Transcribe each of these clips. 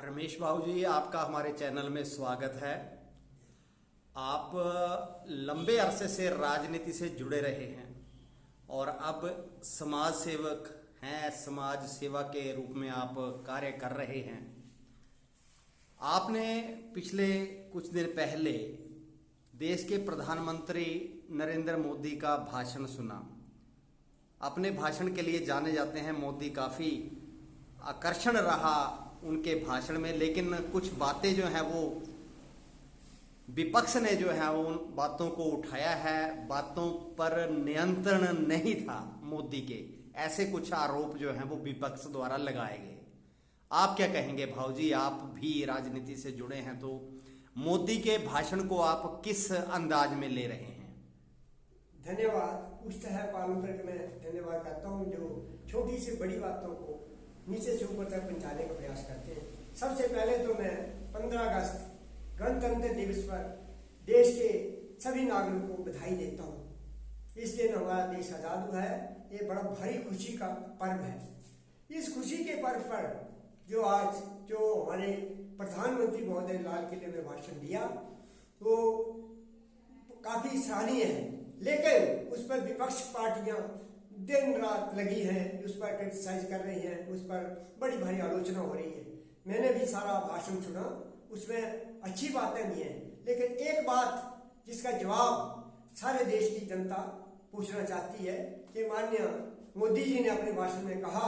रमेश बाबू जी, आपका हमारे चैनल में स्वागत है। आप लंबे अरसे से राजनीति से जुड़े रहे हैं और अब समाज सेवक हैं, समाज सेवा के रूप में आप कार्य कर रहे हैं। आपने पिछले कुछ दिन पहले देश के प्रधानमंत्री नरेंद्र मोदी का भाषण सुना। अपने भाषण के लिए जाने जाते हैं मोदी, काफ़ी आकर्षण रहा उनके भाषण में, लेकिन कुछ बातें जो हैं वो विपक्ष ने जो है उन बातों को उठाया है। बातों पर नियंत्रण नहीं था मोदी के, ऐसे कुछ आरोप जो हैं वो विपक्ष द्वारा लगाए गए। आप क्या कहेंगे भाऊ जी, आप भी राजनीति से जुड़े हैं, तो मोदी के भाषण को आप किस अंदाज में ले रहे हैं? धन्यवाद। उस तरह पालन करके मैं धन्यवाद करता हूँ जो छोटी से बड़ी बातों को नीचे से ऊपर तक पहुंचाने का प्रयास करते हैं। सबसे पहले तो मैं 15 अगस्त गणतंत्र दिवस पर देश के सभी नागरिकों को बधाई देता हूँ। इस दिन हमारा देश आज़ाद हुआ है। ये बड़ा भारी खुशी का पर्व है। इस खुशी के पर्व पर जो आज हमारे प्रधानमंत्री महोदय लाल किले में भाषण दिया वो काफ़ी सराहनीय है, लेकिन उस पर विपक्ष पार्टियां दिन रात लगी हैं, उस पर क्रिटिसाइज कर रही हैं, उस पर बड़ी भारी आलोचना हो रही है। मैंने भी सारा भाषण सुना, उसमें अच्छी बातें भी हैं, लेकिन एक बात जिसका जवाब सारे देश की जनता पूछना चाहती है कि माननीय मोदी जी ने अपने भाषण में कहा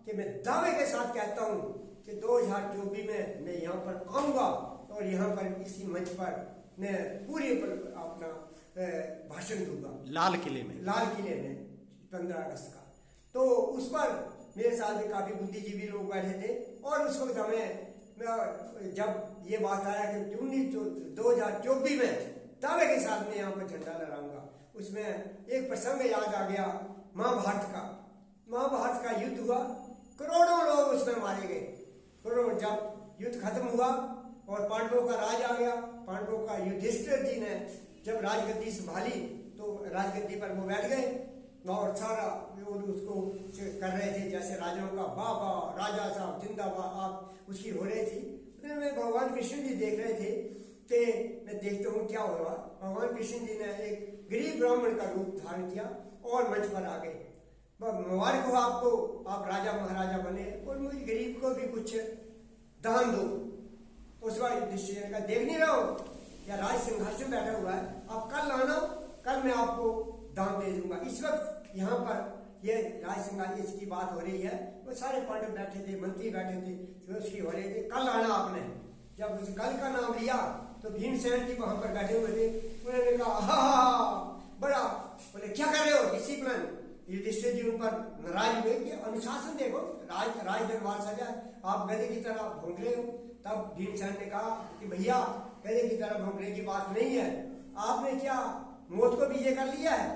कि मैं दावे के साथ कहता हूँ कि 2024 में मैं यहाँ पर आऊँगा और यहाँ पर इसी मंच पर मैं पूरे अपना भाषण दूंगा लाल किले में 15 अगस्त का। तो उस पर मेरे साथ में काफ़ी बुद्धिजीवी लोग बैठे थे और उस वक्त हमें जब ये बात आया कि 2024 में दावे के साथ में यहाँ पर झंडा लहराऊंगा, उसमें एक प्रसंग याद आ गया महाभारत का युद्ध हुआ, करोड़ों लोग उसमें मारे गए। करोड़ों, जब युद्ध खत्म हुआ और पांडवों का राज आ गया, पांडवों का युधिष्ठिर जी ने जब राजगद्दी संभाली तो राजगद्दी पर वो बैठ गए और सारा उसको कर रहे थे जैसे राजाओं का बाबा राजा साहब जिंदाबाद आप उसकी हो रही थी। फिर मैं भगवान कृष्ण जी देख रहे थे कि मैं देखता हूँ क्या हुआ। भगवान कृष्ण जी ने एक गरीब ब्राह्मण का रूप धारण किया और मंच पर आ गए। मुबारक हो आपको, आप राजा महाराजा बने और मुझे गरीब को भी कुछ दान दो। उस बार युधिष्ठिर का देख नहीं रहा हो या राज सिंहासन बैठा हुआ है, आप कल आना, कल मैं आपको दान दे दूंगा। इस वक्त यहाँ पर ये राज सिंहासन इसकी बात हो रही है, वो सारे पांडव बैठे थे, मंत्री बैठे थे, जो उसकी हो रहे थे, कल आना आपने। जब उस कल का नाम लिया तो भीमसेन जी वहां पर बैठे हुए थे, उन्होंने कहा हा बड़ा, बोले क्या कर रहे हो, डिसिप्लिन। युधिष्ठिर जी उन पर नाराज हुए कि अनुशासन देखो, राज दरबार सजा, आप गधे की तरह भोंक रहे हो। तब भीमसेन ने कहा कि भैया गधे की तरह भोंकने की बात नहीं है, आपने क्या मौत को विजय कर लिया है?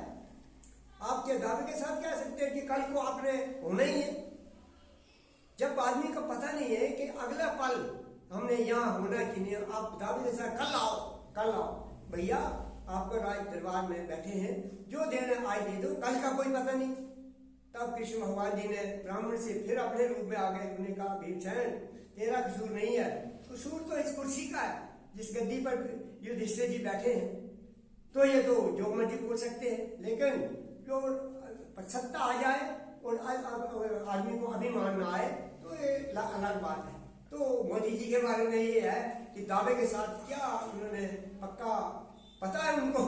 आप क्या दावे के साथ कह सकते हैं कि कल को आपने होना ही है? जब आदमी को पता नहीं है कि अगला पल हमने यहाँ होना कि नहीं, आप दावे के साथ कल आओ भैया, आपको राज दरबार में बैठे हैं, जो देना आज दे दो, कल का कोई पता नहीं। तब कृष्ण भगवान जी ने ब्राह्मण से फिर अपने रूप में आ गए। उन्होंने कहा भीमसेन तेरा कसूर नहीं है, कसूर तो इस कुर्सी का है जिस गद्दी पर युधिष्ठिर जी बैठे हैं। तो ये तो जो मर्जी बोल सकते हैं, लेकिन जो सत्ता आ जाए और आदमी को अभिमान ना आए तो ये अलग बात है। तो मोदी जी के बारे में ये है कि दावे के साथ क्या उन्होंने पक्का पता है उनको,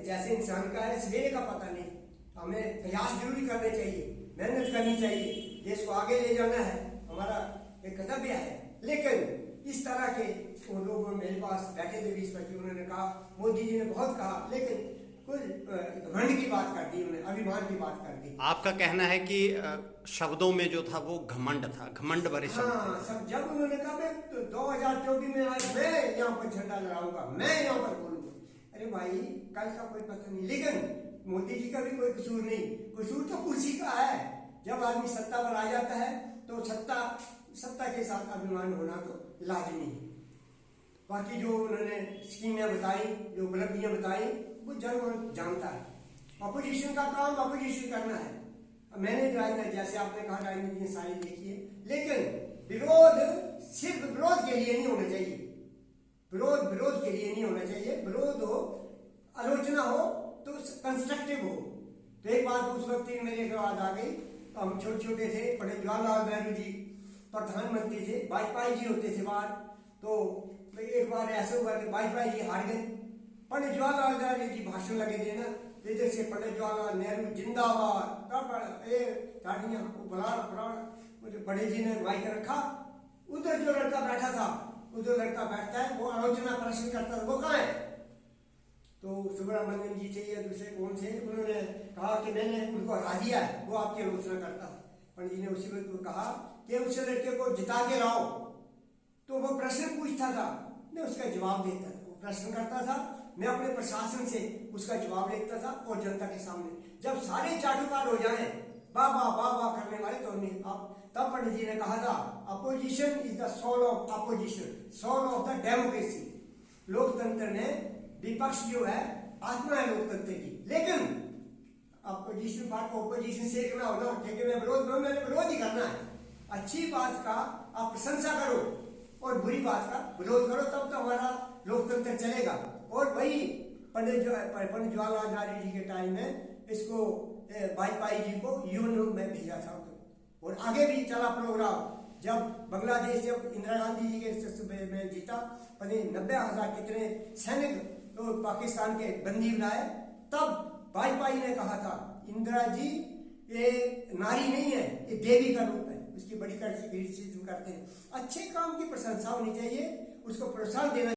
जैसे इंसान का है सवेरे का पता नहीं। हमें प्रयास जरूरी करने चाहिए, मेहनत करनी चाहिए, देश को आगे ले जाना है, हमारा एक कर्तव्य है। लेकिन इस तरह के वो लोग मेरे पास बैठे थे 20-25, उन्होंने कहा, मोदी जी ने बहुत कहा, लेकिन कुछ घमंड की बात कर दी उन्होंने, अभिमान की बात कर दी। आपका कहना है कि शब्दों में जो था वो घमंड था, घमंड भरे शब्द। हाँ, सब जब उन्होंने कहा मैं तो 2024 में आज मैं यहाँ पर झंडा लहराऊंगा, मैं यहाँ पर बोलूंगा। अरे भाई कल का कोई पता नहीं, लेकिन मोदी जी का भी कोई कसूर नहीं, कसूर तो कुर्सी का है। जब आदमी सत्ता पर आ जाता है तो सत्ता के साथ अभिमान होना तो लाजमी है। बाकी जो उन्होंने स्कीमें बताई, जो उपलब्धियां बताई, वो जन जानता है। अपोजिशन का काम अपोजिशन करना है। मैंने राजनीति, जैसे आपने कहा, राजनीति सारी देखी है, लेकिन विरोध सिर्फ विरोध के लिए नहीं होना चाहिए, विरोध के लिए नहीं होना चाहिए। विरोध हो, आलोचना हो तो कंस्ट्रक्टिव हो। तो एक बात उस वक्त मेरे याद आ गई, हम छोटे छोटे थे, पंडित जवाहरलाल नेहरू जी प्रधानमंत्री थे, वाजपेयी जी होते थे बाहर। तो एक बार ऐसे हुआ कि वाजपेयी जी हार गए, पंडित जवाहरलाल नेहरू जी भाषण लगे देना, इधर से पंडित जवाहरलाल नेहरू जिंदाबाद, ताड़ियां बुला, मुझे बड़े जी ने माइक रखा, उधर जो लड़का बैठा था, उधर लड़का बैठता है, वो आलोचना प्रश्न करता है, वो कहाँ है? तो सुब्रमण्यम जी थे या दूसरे कौन थे, उन्होंने कहा कि मैंने उनको हरा दिया है, वो आपकी आलोचना करता। पंडित जी ने उसी वक्त को कहा कि उस लड़के को जिता के लाओ। तो वो प्रश्न पूछता था, मैं उसका जवाब देता था, वो प्रश्न करता था, मैं अपने प्रशासन से उसका जवाब लेता था और जनता के सामने। जब सारे चाटुकार हो जाए, वाह वाह वाह वाह करने वाले, तो नहीं आप, तब पंडित जी ने कहा था, opposition is the soul of opposition, soul of the democracy. लोकतंत्र ने, विपक्ष जो है आत्मा है लोकतंत्र की, लेकिन अपोजिशन पार्ट को अपोजिशन से करना होगा, ठीक है, मैं मैंने विरोध ही करना है। अच्छी बात का आप प्रशंसा करो और बुरी बात का विरोध करो, तब तो हमारा लोकतंत्र चलेगा। और वही पंडित जवाहरलाल नेहरू जी के टाइम में इसको वाजपेयी जी को यूएन में भेजा था, और आगे भी चला प्रोग्राम। जब बांग्लादेश, जब इंदिरा गांधी जी के में जीता, 90,000 कितने सैनिक तो पाकिस्तान के बंदी बनाए, तब वाजपेयी ने कहा था, इंदिरा जी ये नारी नहीं है, ये देवी का रूप है। उसकी बड़ी क्रिटिसिज्म करते हैं। अच्छे काम की प्रशंसा होनी चाहिए, उसको प्रोत्साहन देना